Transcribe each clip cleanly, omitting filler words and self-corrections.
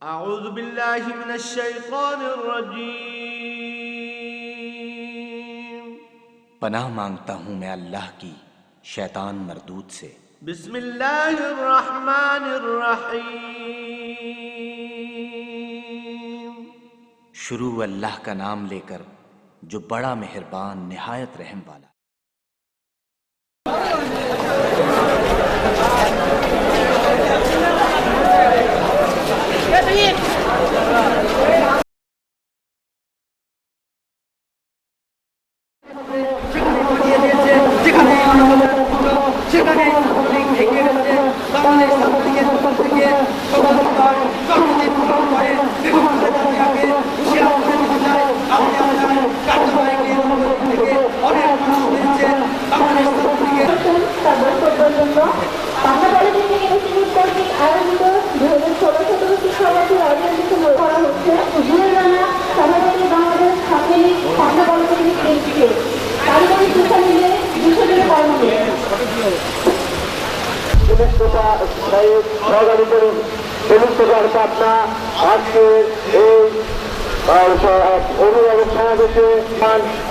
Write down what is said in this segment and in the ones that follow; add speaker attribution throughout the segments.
Speaker 1: أعوذ بالله من الشيطان الرجيم
Speaker 2: पनाह मांगता हूं मैं अल्लाह की शैतान मरदूद से।
Speaker 1: बिस्मिल्लाहिर्रहमानिर्रहीम।
Speaker 2: शुरू अल्लाह का नाम लेकर जो बड़ा मेहरबान निहायत रहम वाला।
Speaker 3: পাটনা আজকের এই অভিভাবক সমাবেশে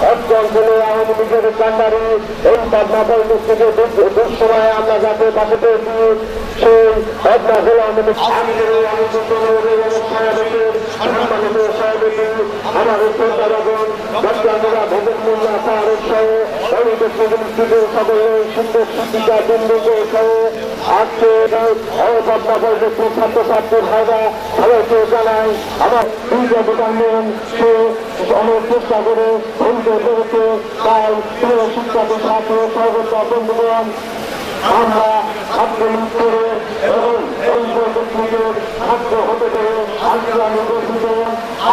Speaker 3: অঞ্চলে আওয়ামী লীগের কান্ডারে এই পাটনা পরিবেশ থেকে দুঃসময়ে আমরা যাতে পাশে পেয়েছি সেই পাটনা জেলা আমাদের সভাপতি আমাদের শ্রদ্ধাভাজন ডক্টর ভোজন মোল্লা সাহারের সহ সকলে সুন্দর শিক্ষিকা বিন্দুকে সহ আজকে পাটনা পরিবেশের ছাত্রছাত্রী ভাইরা সবাইকে জানাই আমার ডিপার্টমেন্ট সে অনেক চেষ্টা করে বলতে পেরেছে। তাই প্রিয় শিক্ষার্থী ছাত্র সর্বদা বন্ধুগণ আমরা ছাত্র করে এবং এই প্রযুক্তিকে ছাত্র হতে পেরে আজকে আমি গর্বিত।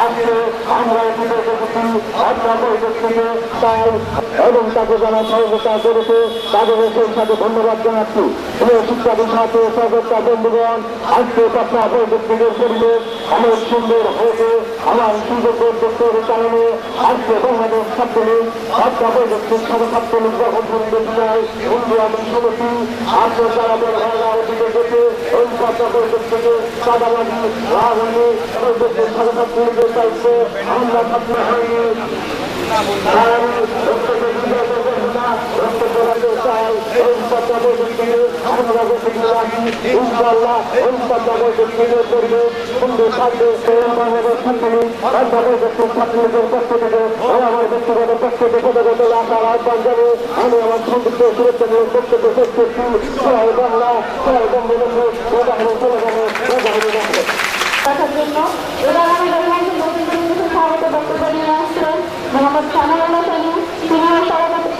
Speaker 3: আজকে আমরা এখানে এসেছি আপনার পরিস্থিতিকে তাই এবং তাকে যারা সহযোগিতা করেছে তাদের সেই সাথে ধন্যবাদ জানাচ্ছি। প্রিয় শিক্ষার্থী ছাত্র সর্বদা বন্ধুগণ আজকে আপনার পরিস্থিতির পরিবেশ অনেক সুন্দর হয়েছে। আমার সুযোগ উদ্যোগের কারণে আজকে বাংলাদেশ ছাত্রলীগ আপনার পরিস্থিতির সাথে ছাত্রলীগ গঠন করে উন্নয়ন সমিতি আপনার যারা দিকে গেছে ওই আপনার পরিবেশ থেকে চাঁদাবাজি রাজধানী পরিবেশের সাথে ছাত্রলীগের দায়িত্ব আমরা ছাত্র হয়নি আমি আমার সংযুক্ত সুরক্ষামূলক বক্তব্য শেষ করছি। বাংলা
Speaker 4: দেখার জন্য এবার আমাদের স্বাগত বক্তব্য নিয়ে আসছেন মোহাম্মদ সানাউল্লাহ সানি, সিনিয়র সভাপতি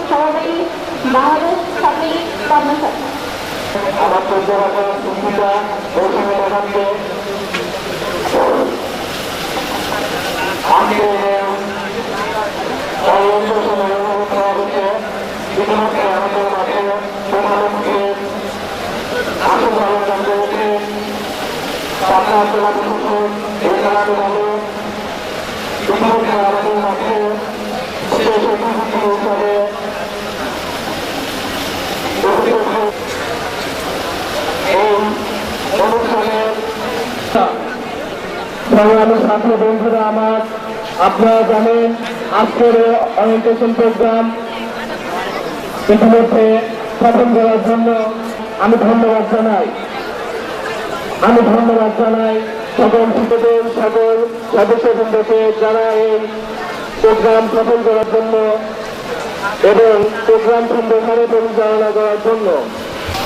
Speaker 4: বাংলাদেশ ছাত্রলীগ পাবনা শাখা।
Speaker 3: আমার পূর্ববাসা সুস্মিতা মৌসুমী দেখাচ্ছে আজকে ইতিমধ্যে আমাদের মাঠে প্রধানমন্ত্রী আসন ধারণ করতে হচ্ছে পাটনা জেলা প্রশাসক এই খেলাটি ভালো ইতিমধ্যে আমাদের মাঠে শেষ অতিথি হিসাবে এই অনুষ্ঠানের সংগ্রামী ছাত্র বন্ধুরা আমার, আপনারা জানেন আজকের অরিয়েন্টেশন প্রোগ্রাম ইতিমধ্যে সফল করার জন্য আমি ধন্যবাদ জানাই সকল শিক্ষকদের সকল সদস্যবৃন্দকে যারা এই প্রোগ্রাম সফল করার জন্য এবং প্রোগ্রাম সুন্দরভাবে পরিচালনা করার জন্য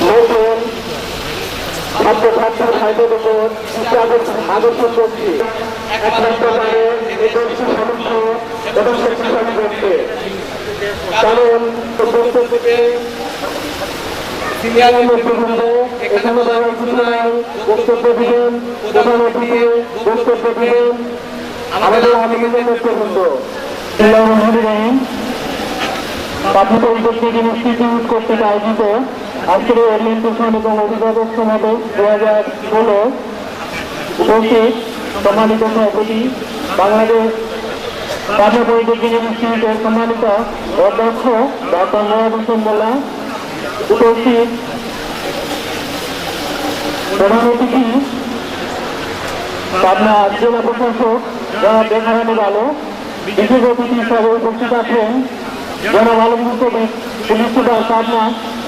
Speaker 3: নতুন ছাত্রছাত্রীর সাহিত্যের উপর আদর্শ করছি একমাত্রভাবে এদেশি সমৃদ্ধ এবং শক্তিশালী করতে। কারণ এখানে বলার কিছু নাই, বক্তব্য দিবেন প্রধান অতিথি, বক্তব্য দিবেন আমাদের আন্দোলনের নেতৃবৃন্দ। পাঠ্য পরিবর্তন ইনস্টিটিউট কর্তৃক আয়োজিত আজকের ওরিয়েন্টেশন এবং অভিভাবক সমাবেশ 2016 উপস্থিত সম্মানিত সভাপতি বাংলাদেশ পাঠ্য পরিবর্তন ইনস্টিটিউটের সম্মানিত অধ্যক্ষ ডক্টর নওয়াব হোসেন মোল্লা, উপস্থিত প্রধান অতিথি পাবনা জেলা প্রশাসক জনাব বেখারানি আলো, বিশেষ অতিথি হিসাবে উপস্থিত আছেন জনাব আলমগীর কবির, পুলিশ সুপার পাবনা,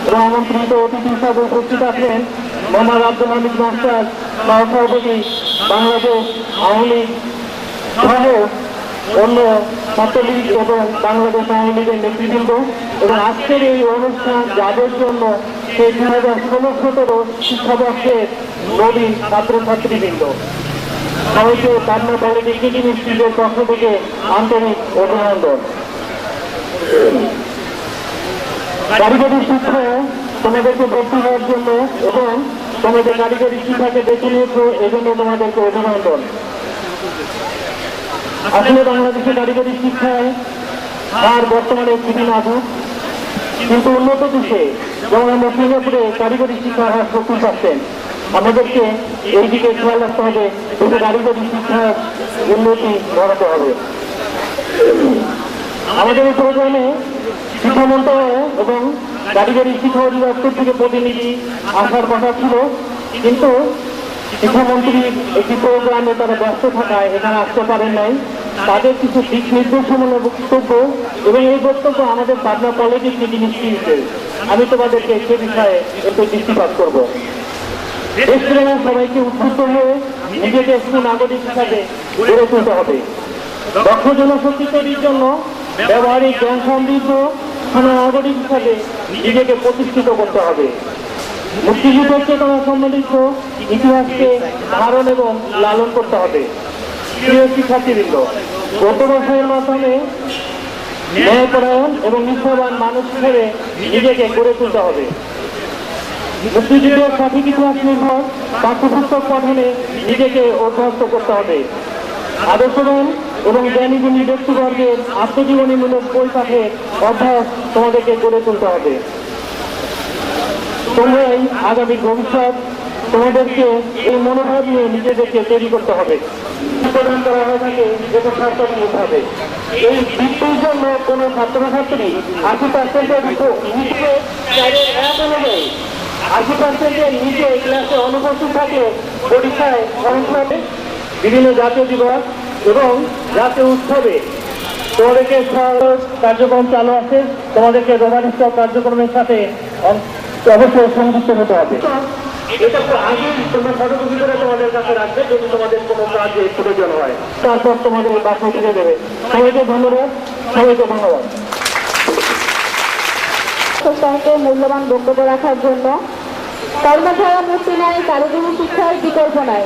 Speaker 3: এবং আমন্ত্রিত অতিথি হিসাবে উপস্থিত আছেন মোহাম্মদ আব্দুল হামিদ মাস্টার, সহসভাপতি বাংলাদেশ আওয়ামী লীগ সহ অন্য ছাত্রলীগ এবং বাংলাদেশ আওয়ামী লীগের নেতৃবৃন্দ, এবং আজকের এই অনুষ্ঠান যাদের জন্য সেই 2016-17 শিক্ষাবর্ষের নবীন ছাত্রছাত্রীবৃন্দ, সবাইকে পাবনা পলিটেকনিক ইনস্টিটিউটের পক্ষ থেকে আন্তরিক অভিনন্দন। কারিগরি শিক্ষায় তোমাদেরকে ভর্তি হওয়ার জন্য এবং তোমাদের কারিগরি শিক্ষাকে বেছে নিয়েছো, এই জন্য তোমাদেরকে অভিনন্দন। আসলে বাংলাদেশের কারিগরি শিক্ষায় আর বর্তমানে খুবই নাজুক, কিন্তু উন্নত দেশে যেমন আমরা সিঙ্গাপুরে কারিগরি শিক্ষার হার 70%, আমাদেরকে এই দিকে খেয়াল রাখতে হবে, কিন্তু কারিগরি শিক্ষার উন্নতি ঘটাতে হবে। আমাদের এই প্রোগ্রামে শিক্ষা মন্ত্রণালয় এবং কারিগরি শিক্ষা অধিদপ্তর থেকে প্রতিনিধি আসার কথা ছিল, কিন্তু শিক্ষামন্ত্রীর একটি প্রোগ্রামে তারা ব্যস্ত থাকায় এখানে আসতে পারেন নাই। তাদের কিছু দিক নির্দেশমূলক বক্তব্য এবং এই বক্তব্য আমাদের পাবনা পলিটেকনিক ইনস্টিটিউটের, আমি তোমাদেরকে সে বিষয়ে একটু দৃষ্টিপাত করব। দেশপ্রেমের সবাইকে উদ্বুদ্ধ হয়ে নিজেকে সুনাগরিক হিসাবে গড়ে তুলতে হবে। দক্ষ জনশক্তি তৈরির জন্য ব্যবহারিক জ্ঞান সমৃদ্ধ সুনাগরিক হিসাবে নিজেকে প্রতিষ্ঠিত করতে হবে। মুক্তিযুদ্ধের চেতনা সম্বলিত ইতিহাসকে ধারণ এবং লালন করতে হবে। প্রিয় শিক্ষার্থীবৃন্দ, গত বছরের মাধ্যমে ন্যায়পরায়ণ এবং নিষ্ঠাবান মানুষ হিসেবে নিজেকে গড়ে তুলতে হবে। মুক্তিযুদ্ধের সঠিক ইতিহাস নির্ভর পাঠ্যপুস্তক পঠনে নিজেকে অভ্যস্ত করতে হবে। আদর্শবান এবং জ্ঞানীগুণী ব্যক্তিবর্গের আত্মজীবনীমূলক বই পাঠের অভ্যাস তোমাদেরকে গড়ে তুলতে হবে। তোমরাই আগামী ভবিষ্যৎ, তোমাদেরকে এই মনোভাব নিয়ে নিজেদেরকে তৈরি করতে হবে। প্রদান করা হয়ে থাকে যেটা ছাত্রমূলক হবে। এই বৃত্তির জন্য কোনো ছাত্রছাত্রী 80%-এর নিচে 80%-এর নিচে ক্লাসে অনুপস্থিত থাকলে পরীক্ষায় সমস্যা হবে। বিভিন্ন জাতীয় দিবস এবং জাতীয় উৎসবে তোমাদেরকে কার্যক্রম চালু আছে, তোমাদেরকে রোমানিস্ট কার্যক্রমের সাথে অবশ্যই সংযুক্ত হতে হবে। এটা তো আগেই তোমরা ফটোকপি করে তোমাদের কাছে রাখবে যদি তোমাদের কোনো কাজে প্রয়োজন হয়, তারপর তোমাদের বাসায় ফিরে দেবে। সবাইকে ধন্যবাদ, সবাইকে ধন্যবাদ।
Speaker 4: মূল্যবান বক্তব্য রাখার জন্য। কর্মধারা মুক্তি নাই, কারিগরি শিক্ষার বিকল্প নাই।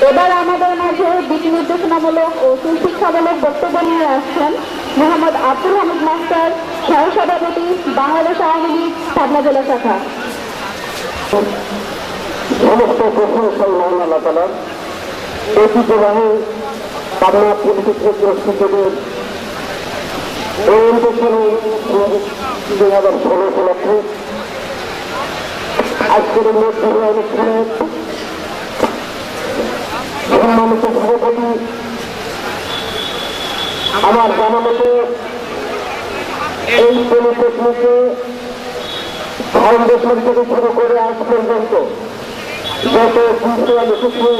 Speaker 4: এবার আমাদের মাঝে দিক নির্দেশনামূলক ও সুশিক্ষামূলক বক্তব্য নিয়ে আসছেন মোহাম্মদ আব্দুল হামিদ মাস্টার, সহসভাপতি বাংলাদেশ আওয়ামী লীগ পাবনা জেলা শাখা।
Speaker 3: সমস্ত প্রশংসা মহান আল্লাহ তাআলার। ঐতিহ্যবাহী পাবনা পলিটেকনিক ইনস্টিটিউটের ওরিয়েন্টেশন 2016 উপলক্ষে আজকের এই মধ্যে অনুষ্ঠানে সম্মানিত সভাপতি, আমার জানা মতে এই পলিটেকনিকে ফাউন্ডেশন থেকে শুরু করে আজ পর্যন্ত যত প্রিন্সিপাল এসেছে,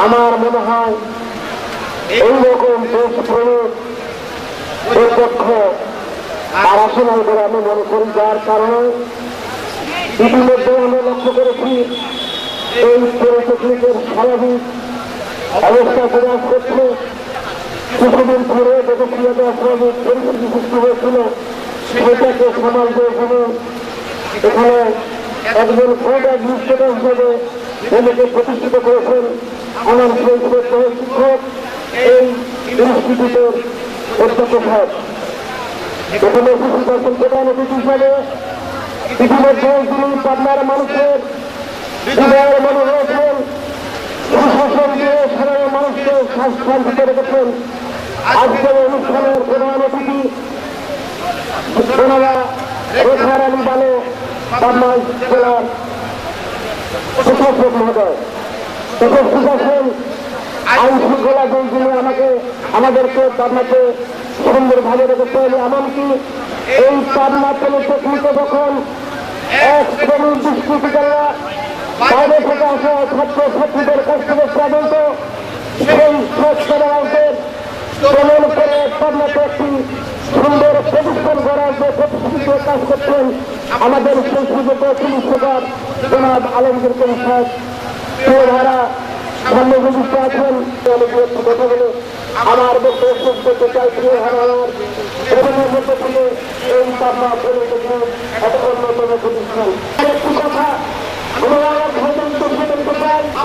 Speaker 3: আমার মনে হয় এইরকম দেশপ্রেমের প্রত্যক্ষ আর আসে নাই বলে আমি মনে করি। যার কারণে ইতিমধ্যে আমরা লক্ষ্য করেছি এই পলিটেকনিকের স্বাভাবিক অবস্থা বিরাজ করছে। কিছুদিন পরে দেখেছি স্বাভাবিক পরিস্থিতি সৃষ্টি হয়েছিল, সেটাকে সমাজ দিয়ে এখানে একজন কোড অ্যাডমিনিস্ট্রেটর হিসেবে নিজেকে প্রতিষ্ঠিত করেছেন আমার সেই শিক্ষক এই ইনস্টিটিউটের অধ্যক্ষ সাহেব। এখানে উপস্থিত আছেন প্রধান অতিথি হিসাবে ইতিমধ্যে তিনি পাবনার মানুষের হৃদয়ের মনে হয়েছেন, সুশাসন দিয়ে সাধারণ মানুষকে শান্তিতে রেখেছেন। আজকের অনুষ্ঠানের প্রধান অতিথি জনাবা রেখার আলী বালো, পাবনা জেলার প্রশাসক মহোদয় উপস্থিত আছেন। আইন শৃঙ্খলা যিনি আমাদেরকে পাবনাকে সুন্দরভাবে রেখেছে। এমনকি এই পাবনা পলিটেকনিকে যখন এক শ্রেণীর দুষ্কৃতিকারীরা বাইরে থেকে আসা ছাত্র ছাত্রীদের কাছ থেকে প্রাণিত সেই স্বচ্ছ রাজ্যের প্রমাণ করে পাবনাতে একটি সুন্দর প্রতিষ্ঠান করার যে প্রতিষ্ঠিত কাজ করছেন আমাদের সেই সুযোগ পুলিশ সুপার জনাব আলমগীর করিম সাহেব। ভাড়া ধন্যবাদ আছেন কথা বলে আমার বক্তব্য শেষ করতে চাই। প্রিয় হারার প্রথমের মধ্যে থেকে এই পাবনা পরিবর্তন এত অন্যতম প্রতিষ্ঠান। একটি কথা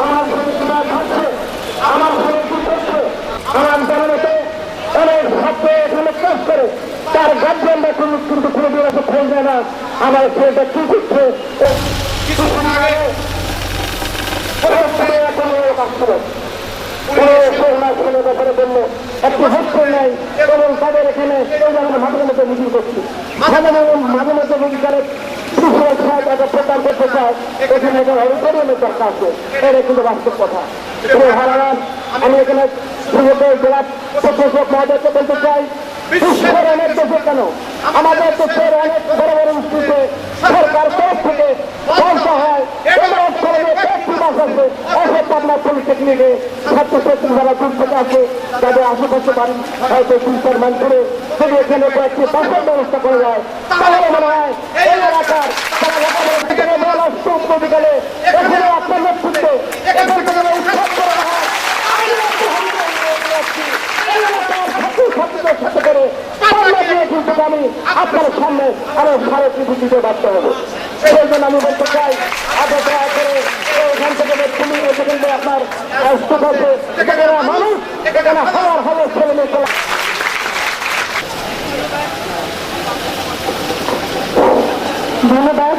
Speaker 3: আমার শরীর থাকছে, আমার শরীর কি করছে, আমার জানাতে অনেক ছাত্র এখানে কাজ করে তার গার্জেনরা কিন্তু কোনো দিন এত খোঁজ দেয় না আমার ছেলেটা কি করছে। কিছুক্ষণ আগে কাজ করে ব্যাপারে বললো একটি হোস্টেল নেই এবং তাদের এখানে মাঝে মধ্যে মিটিং করছি, মাঝে মধ্যে মিটিং করে প্রচার করতে চায় এখানে অডিটোরিয়ামের দরকার আছে। এটা কিন্তু বাস্তব কথা। আমি এখানে জেলা প্রশাসক মহোদয়কে বলতে চাই, বিশ্বের অনেক দেশে কেন আমাদের দেশের অনেক বড় বড় ইনস্টিটিউটে সরকার তরফ থেকে পয়সা হয় পাবনা পলিটেকনিকে ছাত্রছাত্রী যারা দূর থেকে আসে যাদের আশেপাশে বাড়ি হয়তো 3-4 মাইল করে যদি এখানে কয়েকটি বাসের ব্যবস্থা করা যায় তাহলে মনে হয় এই এলাকার বিকালে এখানে আপনার নেতৃত্বে এখান থেকে উৎসব করা হয় ছাত্রছাত্রীদের সাথে করে কিন্তু আমি আপনার সামনে আরো সাড়ে পৃথিবীতে বাড়তে হবে। সেই জন্য আমি বলতে চাই আপনার দয়া করে এখান থেকে সেখানে আপনার স্তূপ আছে, এখানে মানুষ এখানে হাজার ছেলে মেয়ে।
Speaker 4: ধন্যবাদ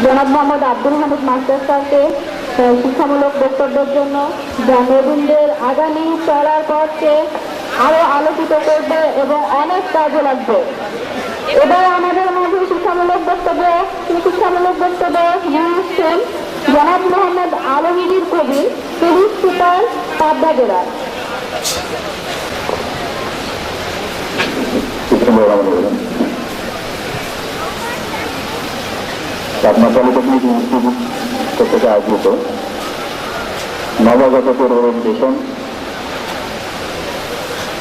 Speaker 4: জনাব মোহাম্মদ আব্দুল হামিদ মাস্টার স্যারকে শিক্ষামূলক বক্তব্যের জন্য, যা নবীনদের আগামী চলার পথকে আরো আলোকিত করবে এবং অনেক কাজে লাগবে। এবার আমাদের মাঝে শিক্ষামূলক বক্তব্য নিয়ে আসছেন জনাব মোহাম্মদ আলমগীর কবির, পুলিশ সুপার, পাবনা জেলা।
Speaker 3: পাবনা পলিটেকনিক ইনস্টিটিউট থেকে আয়োজিত নবাগত ওরিয়েন্টেশন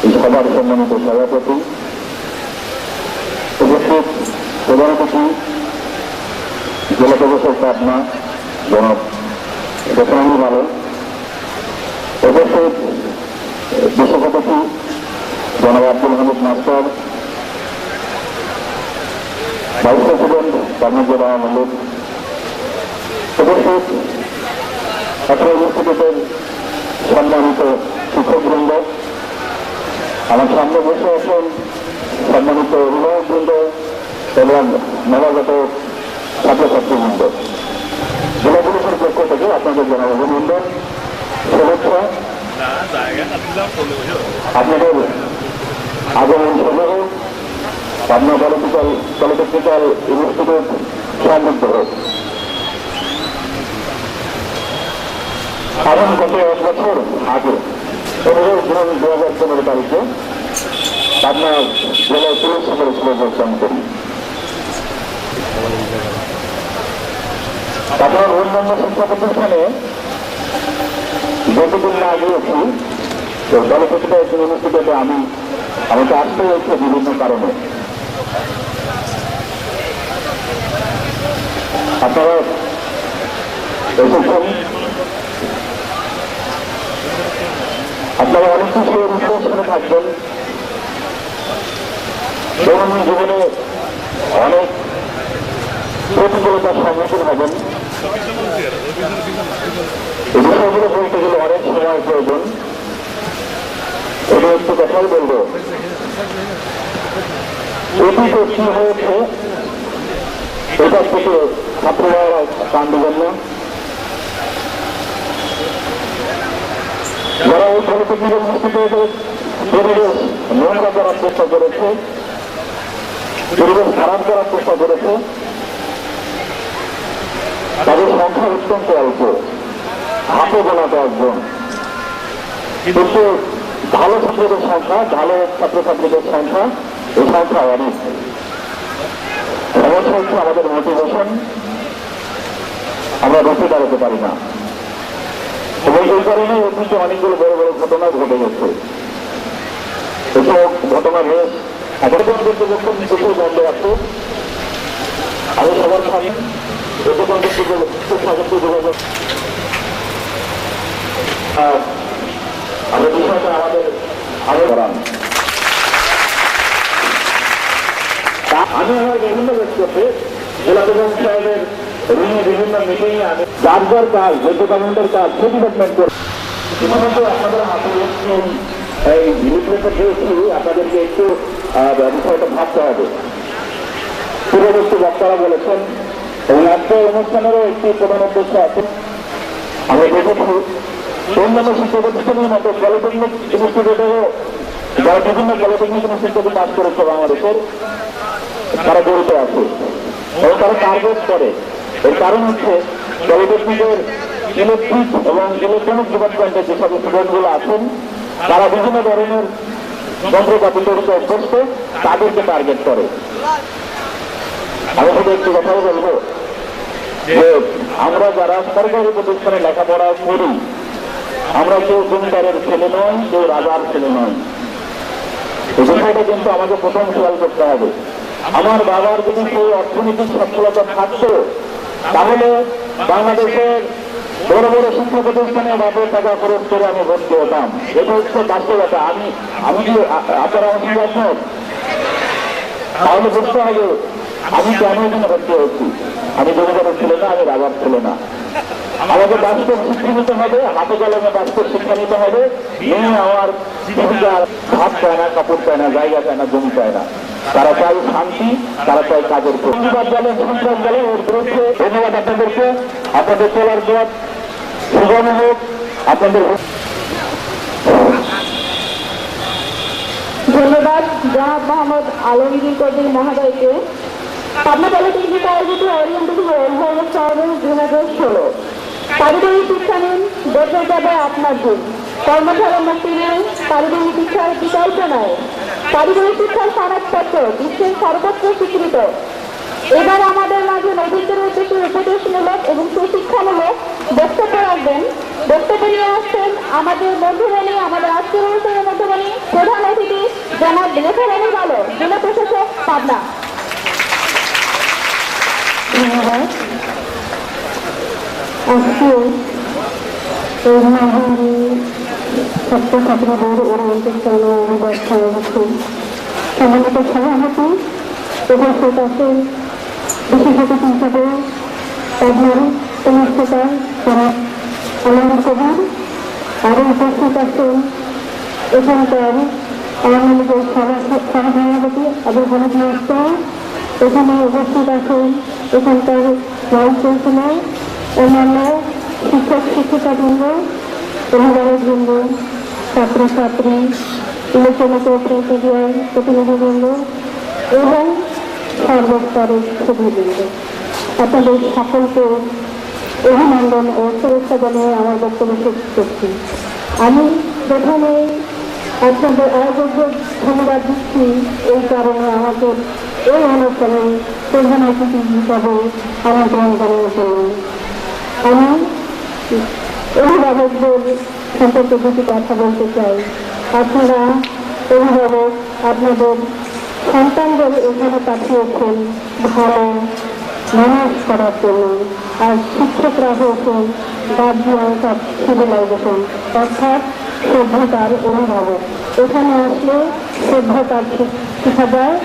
Speaker 3: এই সভার সম্মানিত সভাপতি, উপস্থিত প্রধান অতিথি জেলা প্রশাসক পাবনা জনাব দোকানি ভালো, উপস্থিত বিশেষ অতিথি জনাব Abdul Hamid master, vice president Pabna জেলা আওয়ামী লীগ, উপস্থিত ছাত্র ইনস্টিটিউটের সম্মানিত শিক্ষকবৃন্দ, আমার সামনে বসে আছেন সম্মানিত অভিভাবকবৃন্দ এবং নবাগত ছাত্রছাত্রীবৃন্দ। জেলা পুলিশের পক্ষ থেকে আপনাদের জানাই অভিনন্দন, শুভেচ্ছা। আপনাদের আগমন সহ পাবনা পলিটেকনিক্যাল ইনস্টিটিউট সমৃদ্ধ হোক। এখন গত 1 বছর আগে 15 জুন 2015 তারিখে পাবনা জেলায় পুলিশ সুপার স্কুলে যোগদান করি। পাবনার অন্যান্য শিক্ষা প্রতিষ্ঠানে যতদিন না গিয়েছি পলিটেকনিক্যাল ইনস্টিটিউটে আমাকে আসতে হয়েছে বিভিন্ন কারণে। আপনারা এসেছেন, আপনারা অনেক কিছু অনুশীলনে থাকবেন, দৈনন্দিন জীবনে অনেক প্রতিকূলতার সম্মুখীন হবেন। এই বিষয়গুলো বলতে গেলে অনেক সময় প্রয়োজন। এটা একটু কথাই বলবো, অতীতে কি হয়েছে এটার থেকে ছাত্ররা কান দিবেন না। যারা এই পলিটেকনিক্যাল ইনস্টিটিউটের পরিবেশ নোংরা করার চেষ্টা করেছে, পরিবেশ খারাপ করার চেষ্টা করেছে, তাদের সংখ্যা অত্যন্ত অল্প, হাতে গোনা 10 জন। কিন্তু ভালো ছাত্রদের সংখ্যা, ভালো ছাত্রছাত্রীদের সংখ্যা, এই সংখ্যা অনেক। সমস্যা হচ্ছে আমাদের মোটিভেশন, আমরা রুখে দাঁড়াতে পারি না। এবং এই কারণে অতীতে অনেকগুলো বড় বড় ঘটনা ঘটে গেছে। এসব ঘটনা বেশ এখন পর্যন্ত যখন দেশে বন্ধ আছে, আমি সবার সামনে এতে পর্যন্ত যোগাযোগ আমরা বিষয়টা আমাদের আরো করান। আমি আমার বিভিন্ন ব্যক্তিকে জেলা প্রধান সাহেবের বিভিন্ন মিটিংয়ে আমি যার যার কাজ যে ডিপার্টমেন্টের কাজ সেই ডিপার্টমেন্ট করে ইতিমধ্যে আপনাদের হাতে এই লিফলেটটা দিয়েছি, আপনাদেরকে একটু বিষয়টা ভাবতে হবে। পূর্ববর্তী বক্তারা বলেছেন এবং আজকের অনুষ্ঠানেরও একটি প্রধান উদ্দেশ্য আছে। আমি দেখেছি অন্যান্য শিক্ষা প্রতিষ্ঠানের মতো পলিটেকনিক ইনস্টিটিউটেরও যারা বিভিন্ন পলিটেকনিক ইনস্টিটিউটে কাজ করেছে বাংলাদেশের, তারা জড়িত আছে এবং তারা টার্গেট করে। এর কারণ হচ্ছে পলিটেকনিকের ইলেকট্রিক এবং ইলেকট্রনিক ডিপার্টমেন্টের যেসব স্টুডেন্টগুলো আছেন, তারা বিভিন্ন ধরনের যন্ত্রপাতি তৈরিতে অভ্যস্ত, তাদেরকে টার্গেট করে। আমি শুধু একটি কথাই বলবো যে আমরা যারা সরকারি প্রতিষ্ঠানে লেখাপড়া করি, আমরা কেউ জমিদারের ছেলে নয়, কেউ রাজার ছেলে নয়। এই বিষয়টা কিন্তু আমাকে প্রথম খেয়াল করতে হবে। আমার বাবার যদি সেই অর্থনৈতিক সচ্ছলতা থাকতো, তাহলে বাংলাদেশের বড় বড় শিক্ষা প্রতিষ্ঠানে বাপের টাকা খরচ করে আমি ভর্তি হতাম। এটা হচ্ছে বাস্তবতা। আমি কি আপনারা আমার সঙ্গে একমত? তাহলে বুঝতে হবে আমি কেন এখানে ভর্তি হচ্ছি। আমি জমিদারের ছেলে না, আমি রাজার ছেলে না। আমাকে বাস্তব শিক্ষা নিতে হবে, হাতে কলমে বাস্তব শিক্ষা নিতে হবে। মেয়ে আমার জীবিকার ভাত চায় না, কাপড় চায় না, জায়গা চায় না, জমি চায় না। তারা চায় শান্তি, তারা চায় কাজের প্রতিবাদ বলেন, সন্ত্রাস বলেন, এর বিরুদ্ধে ধন্যবাদ আপনাদেরকে। আপনাদের চলার পথ সুগম হোক। আপনাদের
Speaker 4: ধন্যবাদ জনাব মোহাম্মদ আলমগীর কবির মহোদয়কে। পাবনা পলিটেকনিক আয়োজিত ওরিয়েন্টেশন অভিভাবক সমাবেশ 2016 কারিগরি শিক্ষা নিন, বদলে যাবে আপনার দিন। কর্মশালা মুক্তি নিন, কারিগরি শিক্ষার বিকল্প নয়। কারিগরি শিক্ষার সনদপত্র বিশ্বের সর্বত্র স্বীকৃত। এবার আমাদের মাঝে নবীনদের উদ্দেশ্যে উপদেশমূলক এবং সুশিক্ষামূলক বক্তব্য রাখবেন। বক্তব্য নিয়ে আসছেন আমাদের মধ্যমণি, আমাদের আজকের অনুষ্ঠানের মধ্যমণি প্রধান অতিথি জনাব লেখারানী বালক, জেলা প্রশাসক, পাবনা।
Speaker 5: আজকে এই মহামারী ছাত্রছাত্রীদের ওরিয়েন্টেশন অভিবাসন হচ্ছে সম্মানিত সভাপতি উপস্থিত আছেন বিশেষত হিসাবে পাবনার অনুষ্ঠাতা জনাব আলমগীর কবির, আরও উপস্থিত আছেন এখানকার আওয়ামী লীগের সভাপতি আবুল হামিদ মাস্টার, এখানে উপস্থিত আছেন এখানকার ভাইস চ্যান্সেলর, অন্যান্য শিক্ষক শিক্ষিকাবৃন্দ, অভিভাবকবৃন্দ, ছাত্রছাত্রী, ইলেকট্রনিক প্রিন্টিডিয়ার প্রতিনিধিবৃন্দ এবং সর্বস্তরের সুধীবৃন্দ, আপনাদের সকলকে অভিনন্দন ও শুভেচ্ছা জানিয়ে আমার বক্তব্য শেষ করছি। আমি প্রথমে আপনাদের আয়োজকদের ধন্যবাদ দিচ্ছি এই কারণে আমাদের এই অনুষ্ঠানে প্রধান অতিথি হিসাবে আমন্ত্রণ জানানোর জন্য। আমি অভিভাবকদের সম্পর্কে দুটি কথা বলতে চাই। আপনারা অভিভাবক আপনাদের সন্তানদের এখানে পাঠিয়েছেন ভালো মানুষ করার জন্য, আর শিক্ষকরা হয়েছেন গার্জিয়ান অফ সিভিলাইজেশন, অর্থাৎ সভ্যতার অভিভাবক। এখানে আসলে সভ্যতার শেখা যায়,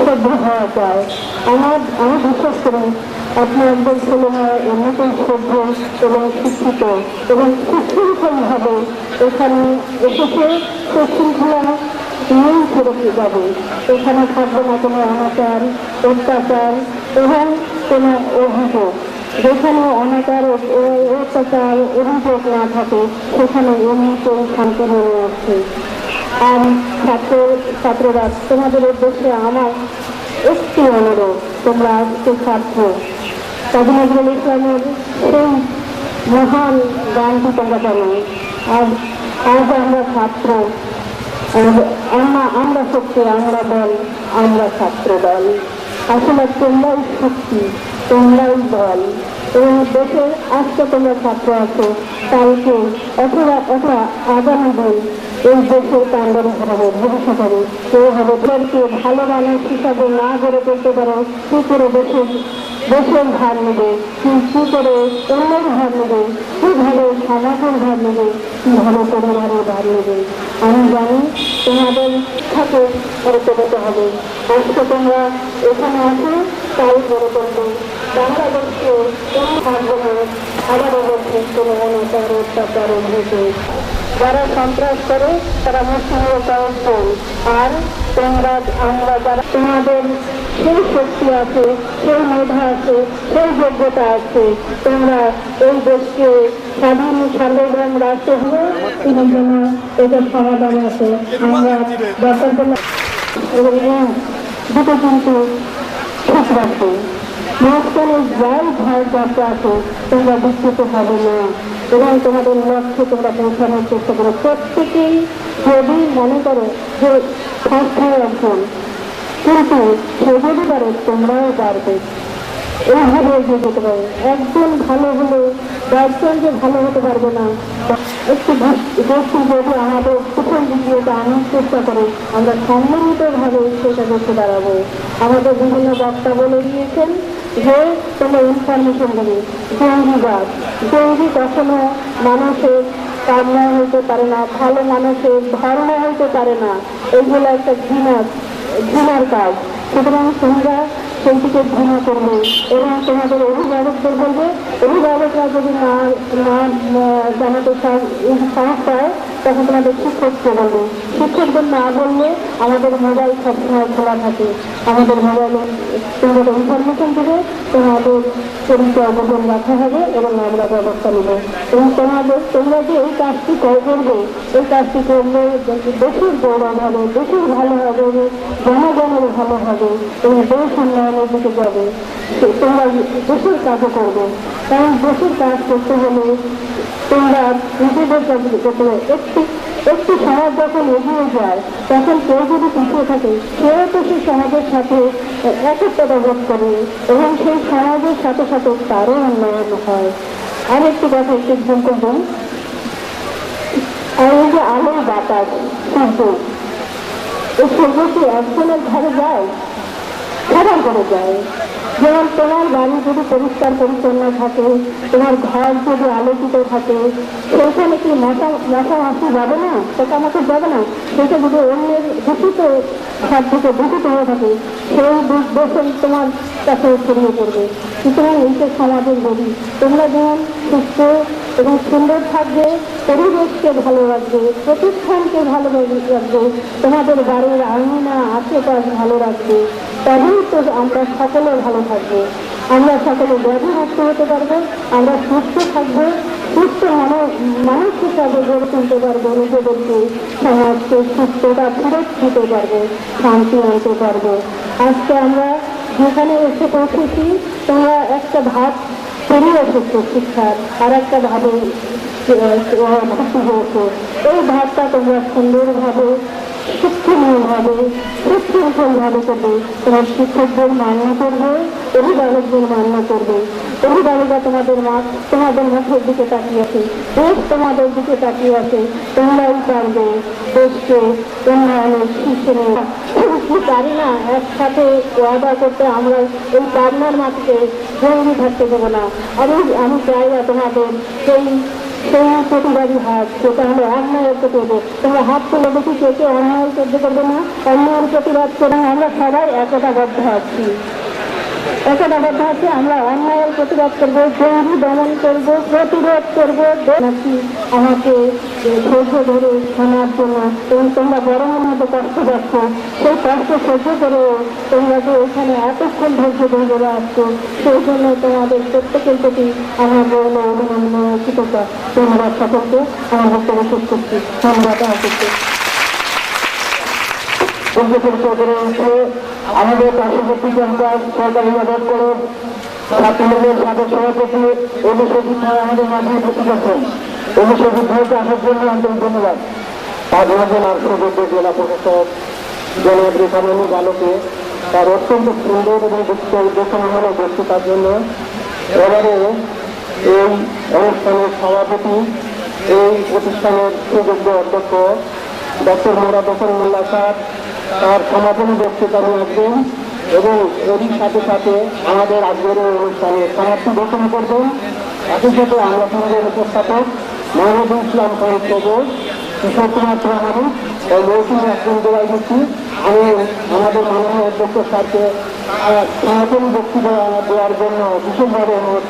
Speaker 5: সভ্য হওয়া যায়। আমি বিশ্বাস করি আপনাদের ছেলেমেয়েরা এমনিতেই সভ্য এবং শিক্ষিত এবং সুশৃঙ্খলভাবে এখানে এসেছে, সুশৃঙ্খলা নিয়েই ফেরত যাবে। এখানে থাকবে না কোনো অনাচার, অত্যাচার এবং কোনো অভিযোগ। যেখানে অনাচার অত্যাচার অভিযোগ না থাকে সেখানে এমনিতেই শান্তি নেমে আসছে। আর ছাত্ররা তোমাদের উদ্দেশ্যে আমার একটি অনুরোধ, তোমরা আজকে ছাত্র, কাজী নজরুল ইসলামের সেই মহান গানটি তোমরা জানো। আজ আমরা ছাত্র, আমরা শক্তি, আমরা দল, আমরা ছাত্র দল। আসলে তোমরাই শক্তি, তোমরাই দল। এবং দেশের আজকে তোমরা ছাত্র আছো, কালকে অথবা আগামী দিন এই দেশের কাণ্ডারি হবে, ভবিষ্যৎ হবে। কেউ হবে তোমাকে ভালো মানুষ হিসাবে না গড়ে তুলতে পারো, কি করে দেশের ভার নেবে, কি করে অন্যের ভার নেবে, কিভাবে সমাজের ভার নেবে, কিভাবে পরিবারের ভার নেবে। আমি জানি তোমাদের সাথে গড়ে তোলাতে হবে। আজকে তোমরা এখানে আসো, তাই গড়ে তুলবে বাংলাদেশকে। কোনো থাকবে না আবারও বলছি, কোনো অনাচার অত্যাচার অভিযোগ যারা সন্ত্রাস করে তারা মুসলিমের কয়েকজন। আর আমরা যারা তোমাদের সেই শক্তি আছে, সেই মেধা আছে, সেই যোগ্যতা আছে, তোমরা এই দেশকে স্বাধীন সার্বভৌম রাষ্ট্র হবে, তিনি যেন এটার সমাধান আছে। আমরা দরকার করলে দুটো কিন্তু ঠিক রাখবো। মাঝখানে যাই ভয় চর্চা আছে তোমরা বিস্তৃত হবে না এবং তোমাদের লক্ষ্যে তোমরা পৌঁছানোর চেষ্টা করো। প্রত্যেকেই যদি মনে করো যে ফার্স্ট হয়ে একজন, কিন্তু সে যদি পারে তোমরাও পারবে, এইভাবে এগিয়ে যেতে পারে। একজন ভালো হলে 10 জন যে ভালো হতে পারবে না। একটু গোষ্ঠী যদি আমাদের প্রথম দ্বিতীয়টা আনার চেষ্টা করে আমরা সম্মিলিতভাবে সেটা করতে দাঁড়াবো। আমাদের বিভিন্ন বক্তা বলে দিয়েছেন যে তোমরা ইনফরমেশন দেবে। জঙ্গি কখনো মানুষের কামনা হইতে পারে না, ভালো মানুষের ধর্ম হইতে পারে না। এইগুলো একটা ঘৃণার কাজ। সুতরাং তোমরা সেইটিকে ঘৃণা করবে এবং তোমাদের অভিভাবকদের বলবে। অভিভাবকরা যদি না জানাতে সাহস পায় তখন তোমাদের শিক্ষককে বলবে। শিক্ষকদের না বললে আমাদের মোবাইল সবসময় খোলা থাকে, আমাদের মোবাইলে তোমাদের ইনফরমেশন দেবে, তোমাদের পরিচয় গোপন রাখা হবে এবং আমরা ব্যবস্থা নেব। এবং তোমরা যে এই কাজটি করবে, এই কাজটি করলে দেশের গৌরব হবে, দেশের ভালো হবে, জনগণের ভালো হবে এবং দেশ উন্নয়নের দিকে যাবে। তোমরা দেশের কাজও করবে, কারণ দেশের কাজ করতে হলে তোমরা নিজেদের কাজ করতে হবে। একটি সমাজ যখন এগিয়ে যায় তখন কেউ যদি পিছিয়ে থাকে সেও তো সেই সমাজের সাথে একত্রতা বোধ করে এবং সেই সমাজের সাথে সাথে তারও উন্নয়ন হয়। আর একটি কথা একটু এক্সাম্পল দিন। আর এই যে আলোর বাতাস, সূর্য, এই সূর্য কি একজনের ঘরে যায়? সবার ঘরে যায়। যেমন তোমার বাড়ি যদি পরিষ্কার পরিচ্ছন্ন থাকে, তোমার ঘর যদি আলোকিত থাকে, সেইখানে কি মশা মাছি যাবে না, পোকামাকড় যাবে না? সেটা যদি অন্যের দূষিত ঘর থেকে দূষিত হয়ে থাকে সেই দূষণ তোমার কাছে ছড়িয়ে পড়বে। সুতরাং এইটা সমাজের গতি। তোমরা যেমন সুস্থ এবং সুন্দর থাকবে, পরিবেশকে ভালো রাখবে, প্রতিষ্ঠানকে ভালো রাখবে, তোমাদের বাড়ির আঙিনা আশেপাশ ভালো রাখবে, তবেই তো আমরা সকলে ভালো থাকবো। আমরা সকলে ব্যাধিমুক্ত হতে পারবো, আমরা সুস্থ থাকবো, সুস্থ মানুষ হিসাবে গড়ে তুলতে পারবো, নিজেদেরকে সমাজকে সুস্থতা ফেরত দিতে পারবো, শান্তি আনতে পারবো। আজকে আমরা যেখানে এসে পৌঁছেছি তোমরা একটা ধাপ পেরিয়ে এসেছো শিক্ষার, আর একটা ধাপে ভর্তি হয়েছে। এই ধাপটা তোমরা সুন্দরভাবে শিক্ষণীয়ভাবে সুশৃঙ্খলভাবে করবে। তোমার শিক্ষকদের মান্য করবে, অভিভাবকদের মান্য করবে। অভিভাবকরা তোমাদের মুখের দিকে তাকিয়ে আছে, দেশ তোমাদের দিকে তাকিয়ে আছে। তোমরাই পারবে দেশকে উন্নয়নের শীর্ষে নিয়ে। পারি না একসাথে ওয়াদা করতে আমরা এই পাবনার মাটিতে জঙ্গি থাকতে দেবো না। আমি চাই না তোমাদের সেই প্রতিবাদী হাত, সেটা হলো অন্যায়ের প্রতিবাদ। তোমরা হাত তুলে দেখি কে অন্যায় সহ্য করবে না, অন্যায়ের প্রতিবাদ করে আমরা সবাই একতাবদ্ধ আছি। আমরা অন্যায়ের প্রতিবাদ করবো, জঙ্গি দমন করবো, প্রতিরোধ করবো। নাকি আমাকে ধৈর্য ধরে শোনার জন্য এবং তোমরা গরমের মধ্যে কষ্ট পাচ্ছ, সেই কষ্ট সহ্য করে তোমরা যে এখানে এতক্ষণ ধৈর্য ধরে আসছো, সেই জন্য তোমাদের প্রত্যেকের প্রতি আমার বড় অভিনন্দন কৃতজ্ঞতা। ধন্যবাদ সকলকে। আমার বক্তব্য শেষ করছি। ধন্যবাদ। আমাদের পার্শ্ববর্তী ক্যাম্পাস সরকারি আদালত করে ছাত্রলীগের সাবেক সভাপতি অভিষেক ভাই আমাদের মাঝে উপস্থিত আছেন। অভিষেক ভাইকে আসার জন্য আন্তরিক ধন্যবাদ। আর সদস্য জেলা প্রশাসক জনাব রেখামণি বালকে তার অত্যন্ত সুন্দর এবং দেখানোমূলক বক্তৃতার জন্য
Speaker 3: এবারে এই অনুষ্ঠানের সভাপতি এই প্রতিষ্ঠানের সুযোগ্য অধ্যক্ষ ডক্টর মুরাদ হোসেন মোল্লা সাহেব তার সমাপনী বক্তৃতা রাখবেন এবং এরই সাথে সাথে আমাদের আজকের এই অনুষ্ঠানে সমাপ্তি ঘোষণা করবেন। একই সাথে আমরা সমাজের উপস্থাপক মোহাম্মদ ইসলাম খান সবুজ কিশোর কুমার প্রামাণিক ও মৌসুমী একজন দেওয়াই দিচ্ছি। আমি আমাদের মাননীয় অধ্যক্ষ স্যারকে সনাতনী বক্তৃতা দেওয়ার জন্য বিশেষভাবে অনুরোধ।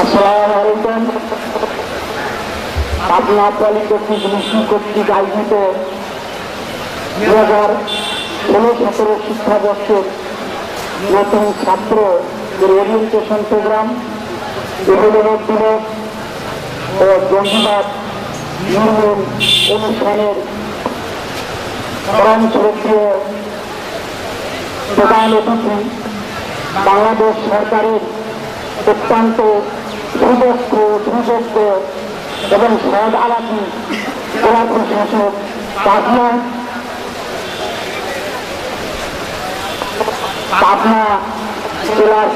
Speaker 3: আসসালামু আলাইকুম। পাবনা পলিটেকনিক ইনস্টিটিউট কর্তৃক আয়োজিত 2016-17 শিক্ষাবর্ষের নতুন ছাত্র ওরিয়েন্টেশন প্রোগ্রাম বিনোদনের দিবস ও জঙ্গিবাদ নির্মূল অনুষ্ঠানের পরম শ্রদ্ধেয় প্রধান অতিথি বাংলাদেশ সরকারের অত্যন্ত সুদক্ষ সুযোগ্য এবং সৎ আলাপি জেলা প্রশাসক পাবনা জেলার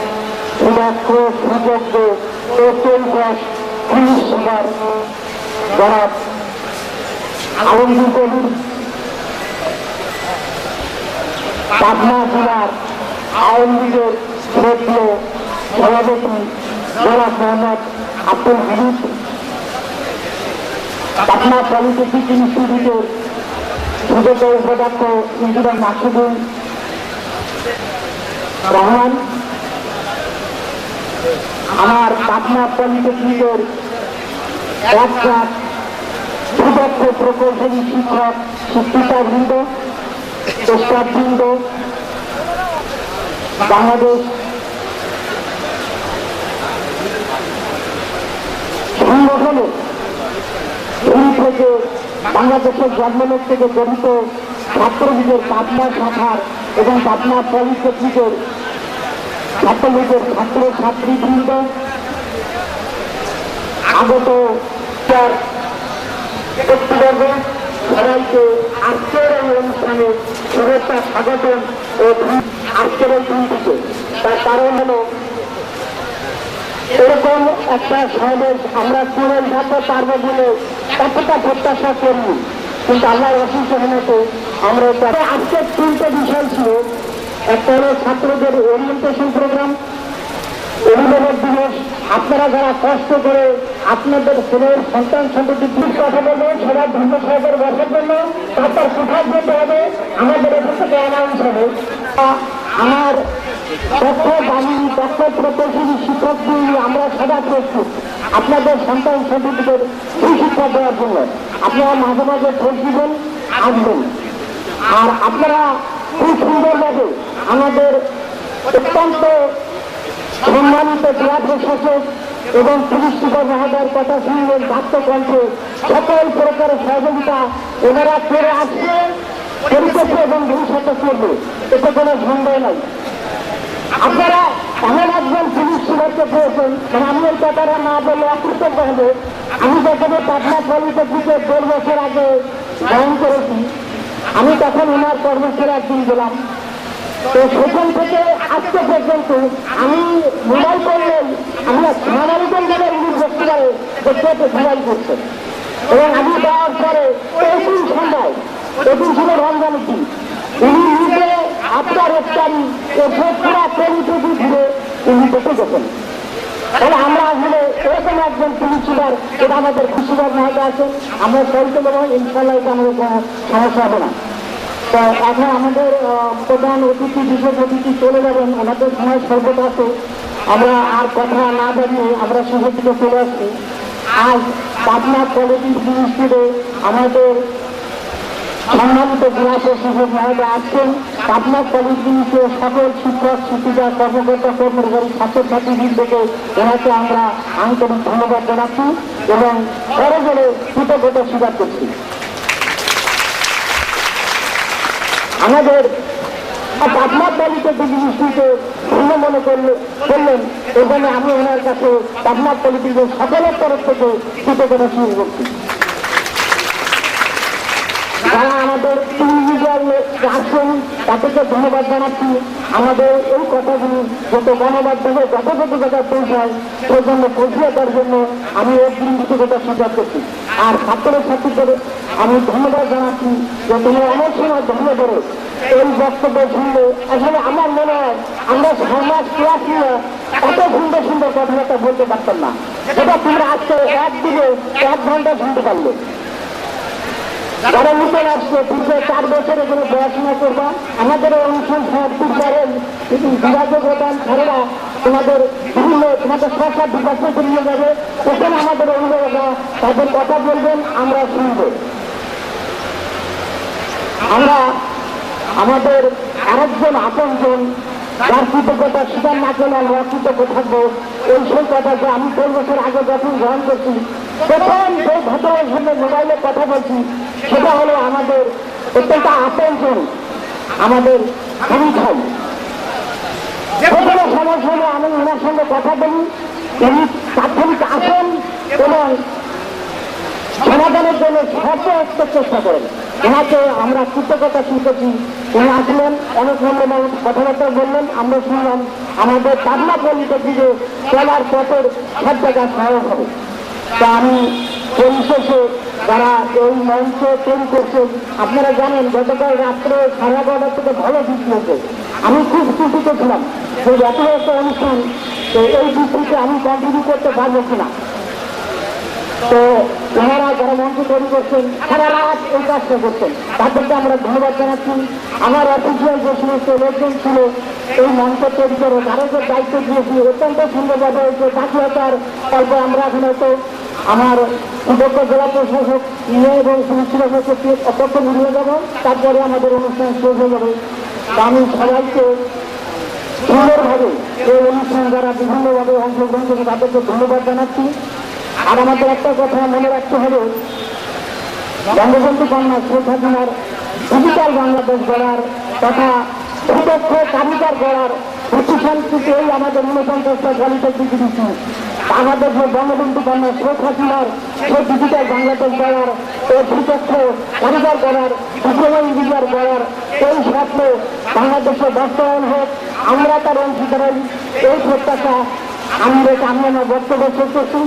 Speaker 3: সুদক্ষ সুযোগ্য ও পরিবেশ পুলিশ সুপার জনাব আলমগীর কবির, পাবনা জেলার আওয়ামী লীগের শ্রদ্ধেয় সভাপতি জনাব মোহাম্মদ আব্দুল হামিদ, পাবনা পলিটেকনিক ইনস্টিটিউটের সুযোগ্য উপাধ্যক্ষ ইঞ্জিনিয়ার মাসুদুর রহমান, আমার পাবনা পলিটেকনিকের একসাথ সুদক্ষ প্রকৌশলী শিক্ষক শিক্ষিকাবৃন্দ, স্টাফবৃন্দ, বাংলাদেশ সংগঠনের থেকে বাংলাদেশের জন্মলোক থেকে গঠিত ছাত্রলীগের পাবনা শাখার এবং পাবনা পলিটেকনিকের ছাত্রলীগের ছাত্র ছাত্রীবৃন্দ, আগত ব্যক্তিবর্গ, সবাইকে আজকের এই অনুষ্ঠানে শুভেচ্ছা স্বাগতম ও আজকের এই দিনটিতে। তার কারণ হলো এরকম একটা সমাবেশ আমরা করে থাকতে পারবো বলে কতটা প্রত্যাশা করি, কিন্তু আল্লাহর অশেষ রহমতে আমরা আজকের 3টে বিষয় ছিল। একটা হলো ছাত্রদের ওরিয়েন্টেশন প্রোগ্রাম, অভিভাবক দিবস। আপনারা যারা কষ্ট করে আপনাদের ছেলের সন্তান সন্ততির কথা বলবেন, সবার ধন্য সহকারে বসার জন্য তারপর কোথায় যেতে হবে আমাদের এখান থেকে অ্যানাউন্স হবে। আমার দক্ষ বাহিনী দক্ষ প্রকৌশলী শিক্ষকদের আমরা সদা প্রস্তুত আপনাদের সন্তান সন্ততিদের সুশিক্ষা দেওয়ার জন্য। আপনারা মাঝে মাঝে খোঁজ দিবেন, আসবেন। আর আপনারা খুব সুন্দরভাবে আমাদের অত্যন্ত সম্মানিত জেলা প্রশাসক এবং পুলিশ সুপার মহোদয়ের কথা শুনলেন, বাক্যকণ্ঠে সকল প্রকারের সহযোগিতা এনারা করে আসছে, করিতেছে এবং ভবিষ্যতে করবে, এতে কোনো সন্দেহ নাই। আপনারা এমন একজন পুলিশ সুপারকে পেয়েছেন, আমি এই কথাটা না বলে অকৃতজ্ঞ হবে। আমি যখন পাবনা পলিটেকনিকে 1.5 বছর আগে জয়েন করেছি, আমি তখন ওনার কর্মচারী একদিন গেলাম। তো সেখান থেকে আজকে পর্যন্ত আমি মোবাইল করলেন, আমি সাধারণ যারা উনি বসতে পারে দেখতে মোবাইল করছে। এবং আমি দেওয়ার পরে এই সন্ধ্যায় এদিন ছিল রমজানের দিন, উনি নিজে আপনার একটারি এসে পুরা পরিস্থিতি ঘুরে উনি দেখে গেছেন। তাহলে আমরা আসলে এরকম একজন পুলিশ সুপার, এটা আমাদের খুশিবার মহোদয় আছে, আমরা চলতে দেবো, ইনশাল্লাহ এটা আমাদের কোনো সমস্যা হবে না। তো এখন আমাদের প্রধান অতিথি বিশেষ অতিথি চলে যাবেন, ওনাদের সময় স্বল্পতা আছে, আমরা আর কথা না বাড়িয়ে আমরা শেষের দিকে চলে আসছি। আজ পাবনা পলিটেকনিক ইনস্টিটিউটে আমাদের সম্মানিত জেলা প্রশাসক মহোদয় আসছেন। পাবনা পলিটেকনিকের সকল শিক্ষক শিক্ষিকা কর্মকর্তা কর্মচারী ছাত্রছাত্রীবৃন্দকে ওনাকে আমরা আন্তরিক ধন্যবাদ জানাচ্ছি এবং বড় বড় কৃতজ্ঞতা স্বীকার করছি। আমাদের পাবনা পলিটেকনিক ইনস্টিটিউটে ভিন্ন মনে করলেন, এখানে আমি ওনার কাছে পাবনা পলিটেকনিকের সকলের তরফ থেকে কৃতজ্ঞতা স্বীকার করছি। যারা
Speaker 5: আমাদের মিডিয়ার আসুন তাদেরকে ধন্যবাদ জানাচ্ছি। আমাদের এই কথাগুলি যত গণমাধ্যমে যথাযথ জায়গায় পৌঁছায় সেজন্য পৌঁছিয়ে দেওয়ার জন্য আমি এই কৃতজ্ঞতা স্বীকার করছি। আর ছাত্রছাত্রীদের আমি ধন্যবাদ জানাচ্ছি যে তোমরা অনেক সময় ধন্য করো এই বক্তব্য শুনলে। আসলে আমার মনে হয় আমরা সমাজ ক্লাস নিয়ে এত সুন্দর সুন্দর কথাবার্তা বলতে পারতাম না, সেটা তোমরা আজকে একদিনে 1 ঘন্টা শুনতে পারলে। যারা নতুন আসছে দীর্ঘ 4 বছর এগুলো পড়াশোনা করবা, আমাদের অনুষ্ঠান সমাপ্তির পরে যোগাযোগ প্রদান ছাড়া তোমাদের বিভিন্ন তোমাদের সরকার ডিপার্টমেন্টে নিয়ে যাবে, সেখানে আমাদের অভিভাবকরা তাদের কথা বলবেন, আমরা শুনবো। আমরা আমাদের আরেকজন আপনজন যার কৃতজ্ঞতা স্বীকার না করলে আমরা কৃতজ্ঞ থাকবো। এই সেই কথা যে আমি 10 বছর আগে যখন গ্রহণ করছি প্রথম যে ঘটনার সামনে মোবাইলে কথা বলছি সেটা হলো আমাদের অত্যন্ত আপনজন আমাদের হাবিব ভাই। যেকোনো সমস্যা হলে আমি ওনার সঙ্গে কথা বলি, উনি তাৎক্ষণিক আসেন এবং সমাধানের জন্য সর্বোচ্চ চেষ্টা করেন। ওনাকে আমরা কৃতজ্ঞতা শিখেছি। উনি আসলেন, অনেক মূল্যবান কথাবার্তা বললেন, আমরা শুনলাম। আমাদের পাবনা পলিটেকনিকে চলার পথের সব জায়গায় সহায়ক হবে। তা আমি পরিশেষে যারা এই মঞ্চ তৈরি করছেন, আপনারা জানেন গতকাল রাত্রে 11:30 থেকে ভালো বৃষ্টি হয়েছে। আমি খুব চিন্তিত ছিলাম যে এত একটা অনুষ্ঠান এই বৃষ্টিতে আমি কন্টিনিউ করতে পারবো কিনা। তো ওনারা যারা মঞ্চ তৈরি করছেন সারা রাত এই কাজটা করছেন, তাদেরকে আমরা ধন্যবাদ জানাচ্ছি। আমার অফিসিয়াল যে সমস্ত লোকজন ছিল এই মঞ্চ তৈরি করে তাদেরকে দায়িত্ব দিয়েছি, অত্যন্ত সুন্দরভাবে হয়েছে। জাতীয়তার গল্প আমরা এখন হয়তো আমার সুদক্ষ জেলা প্রশাসক নিয়ে এবং সুনিশ্চিত অত্যন্ত নিয়ে যাবো, তারপরে আমাদের অনুষ্ঠান শেষ হয়ে যাবে। আমি সবাইকে সুন্দরভাবে এই অনুষ্ঠান যারা বিভিন্নভাবে অংশগ্রহণ করে তাদেরকে ধন্যবাদ জানাচ্ছি। আর আমাদের একটা কথা মনে রাখতে হবে, বঙ্গবন্ধু কন্যা শেখ হাসিনার ডিজিটাল বাংলাদেশ গড়ার তথা সুদক্ষ কারিগর গড়ার প্রতিষ্ঠানটিতেই আমাদের 49টা পলিটেকনিক দিচ্ছি। আমাদের যে বঙ্গবন্ধু কন্যা শেখ হাসিনার সেই ডিজিটাল বাংলাদেশ গড়ার এই সুদক্ষ কারিগর গড়ার ডিপ্লোমা ইঞ্জিনিয়ার গড়ার এই স্বপ্ন বাংলাদেশে বাস্তবায়ন হোক, আমরা তার অংশীদার এই প্রত্যাশা আমি আমার বক্তব্য শেষ করছি।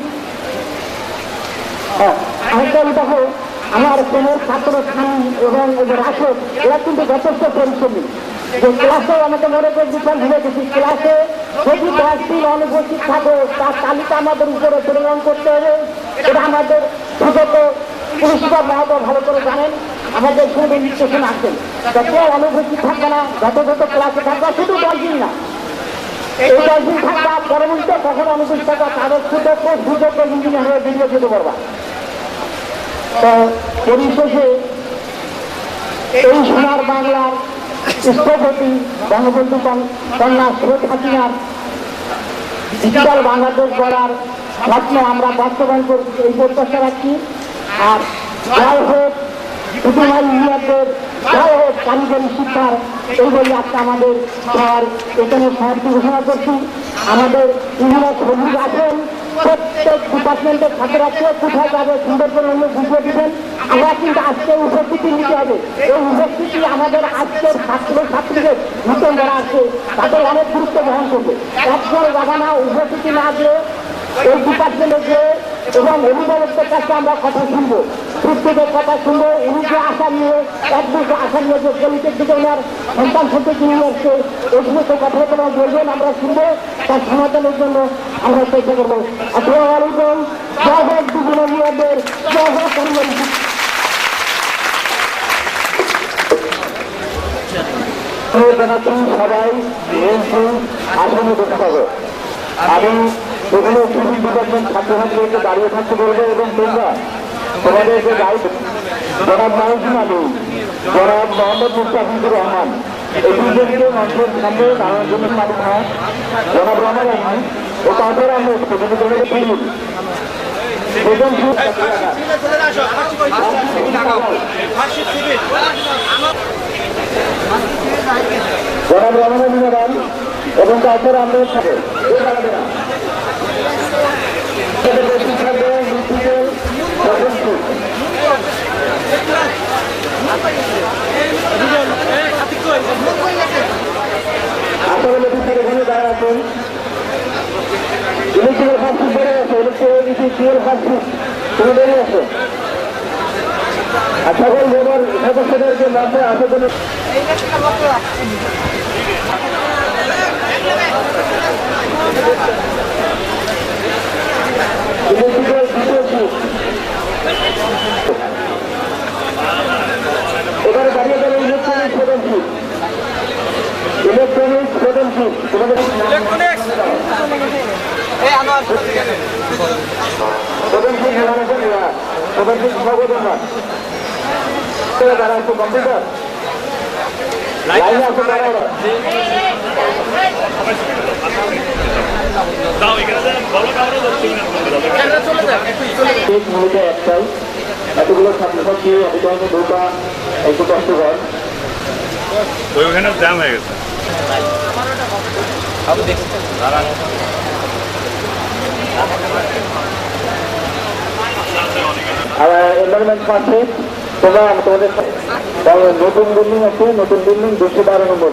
Speaker 5: দেখো আমার প্রেমের ছাত্র স্বামী এবং রাশেদ এরা কিন্তু যথেষ্ট পরিশ্রমী। যে ক্লাসে আমাকে মনে করে দিতাম ভুলে গেছি, ক্লাসে যদি 10 দিন অনুপস্থিত থাকো তার তালিকা আমাদের উপরে প্রেরণ করতে হবে। এটা আমাদের সুযোগ্য পুরস্কার মাহাতো ভালো করে জানেন, আমাদের শুধু নির্দেশন আসেন যত অনুপস্থিত থাকবে না, যথাযথ ক্লাসে থাকবা, শুধু 10 দিন না, এই 10 দিন থাকবা, পরবর্তীতে কখন অনুপস্থিত থাকবা তাদের সুযোগ্য ইঞ্জিনিয়ার হয়ে বেরিয়ে যেতে পারবা। তো পরিশেষে এই সোনার বাংলার স্থপতি বঙ্গবন্ধু কন্যা শেখ হাসিনার ডিজিটাল বাংলাদেশ গড়ার স্বপ্ন আমরা বাস্তবায়ন করছি, এই প্রত্যাশা রাখছি। আর জয় হোক প্রতিমা ইঞ্জিনিয়ারদের, জয় হোক কারিগরি শিক্ষার, এই বলে আজকে আমাদের সবার এখানে সমাপ্তি ঘোষণা করছি। আমাদের ইঞ্জিনিয়ার সবুজ আছেন, প্রত্যেক ডিপার্টমেন্টের ছাত্ররা কোথায় যাবে সুন্দর করে উনি বুঝিয়ে দিবেন। আমরা কিন্তু আজকে উপস্থিতি নিতে হবে, এই উপস্থিতি আমাদের আজকের ছাত্র ছাত্রীদের নতুন যারা আছে তাদের অনেক গুরুত্ব বহন করবে। একজন জায়গা উপস্থিতি না দিয়ে এই ডিপার্টমেন্টে যে এবং অভিভাবকদের কাছে আমরা কথা শুনবো, শিক্ষকদের কথা শুনবো। উনি যে আশা নিয়ে একদিকে আশা নিয়ে যে পলিটেকনিকে ওনার সন্তান সন্ততি নিয়ে আসছে এই সমস্ত কথাবার্তা বলবেন, আমরা শুনবো, তার সমাধানের জন্য আমরা চেষ্টা করবো। আসসালামু আলাইকুম, জয় হোক দুজনের, জয় হোক কারিগরি সবাই আসনে বসতে হবে। আমি এখানে সিভিল ডিপার্টমেন্ট ছাত্রছাত্রীদেরকে দাঁড়িয়ে থাকতে বলবো এবং তোমরা তোমাদেরকে গাইড জনাব মাহসিন আলী, জনাব মোহাম্মদ মুস্তাফিজুর রহমান এই দুজনকে মঞ্চের সামনে দাঁড়ানোর জন্য মালিক হয়। জনাব রহমান রহমান ও তারপর আমরা প্রতিনিধিদের ফিরি জনাব রহমান মিনারাল এবং তারপর আমরা থাকবে
Speaker 3: আসলে থেকে ঘুরে দাঁড়া আছেন ইলেকট্রিক্যাল ফার্স্ট বেড়ে আছে ইলেকট্রিক্যাল ফার্স্ট তুমি বেরিয়ে আসো আর সকল লেবার সদস্যদেরকে মাঠে আসার জন্য ইলেকট্রিক্যাল দ্বিতীয় শিফট এবারে দাঁড়িয়ে যাবে ইলেকট্রনিক্স প্রথম শিফট ইলেকট্রনিক্স প্রথম শিফট তোমাদের প্রথম শিফট প্রথম শিফট স্বাগতম তারা একটু কম্পিউটার লাইনে আসো তারা মূলত একটাই এতগুলো ছাত্রছাত্রী অবিতরণে ঢোকা একটু কষ্টকর
Speaker 6: ওইখানে জ্যাম হয়ে গেছে
Speaker 3: আর এনভায়রনমেন্ট পার্সেন্ট তোমরা তোমাদের নতুন বিল্ডিং আছে নতুন বিল্ডিং 212 নম্বর